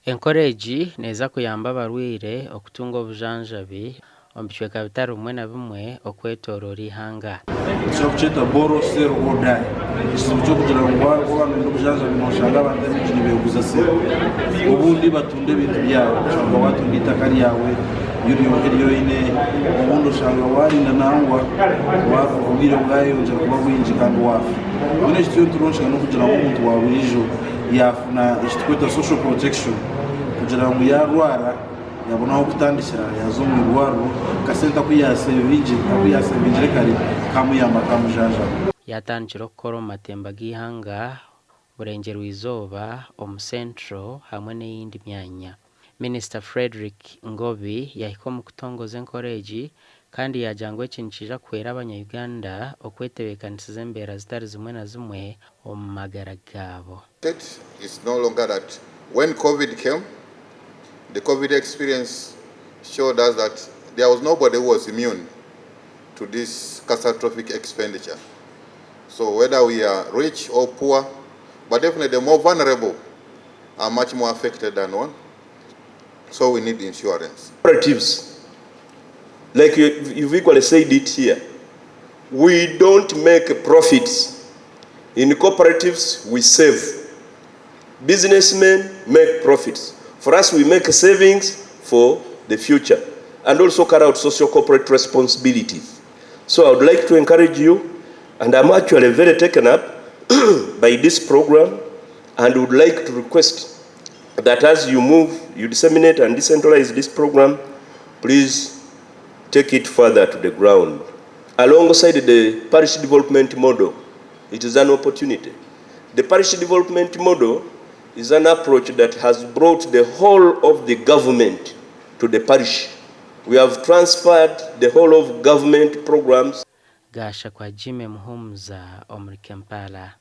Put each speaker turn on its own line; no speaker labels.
Enkora egi neza kuyamba barwaire okutunga obujanjaabi omu bicweka bitari bimwe na bimwe okwetorora ihanga.
Kyokukyeeta boro sero odai ekizibu ky'okugira ngu waaba n'obujanjaabi nooshanga abantu abaingi nibeeguza sero obundi batunde ebintu byabo oshanga watunga itaka ryawe ryoine obundi oshanga warinda nangwa obwire bwayongyera kuba bwingi kandi wafa bwine ekityo turonshanga n'okugira ngu omuntu wa buriijo yafuna ekitukweta social protection kugira ngu yarwara yabona aho kutandikira yaza omu irwariro kasente akuyasevingire kare kamuyamba kamujanjaba.
Yatandikire okukora omu matemba g'ihanga burengero izooba omu Central hamwe n'eyindi myanya. Minisita Frederick Ngobi yahika omu kutongoza enkora egi kandi yagira ngu eki nikija kuhwera abanya-Uganda okwetebekanisiza embeera zitari zimwe na zimwe omu magara gaabo.
It's no longer that when COVID came, the COVID experience showed us that there was nobody who was immune to this catastrophic expenditure. So whether we are rich or poor, but definitely the more vulnerable are much more affected than one. So we need insurance.
Cooperatives, like you've equally said it here, we don't make profits. In cooperatives, we save. Businessmen make profits. For us, we make savings for the future and also carry out social corporate responsibilities. So I would like to encourage you, and I'm actually very taken up by this program, and would like to request that as you move, you disseminate and decentralize this program, please take it further to the ground. Alongside the parish development model, it is an opportunity. The parish development model is an approach that has brought the whole of the government to the parish. We have transferred the whole of government programs.
Gasha kwa Jime Muhumuza omuri Kampala.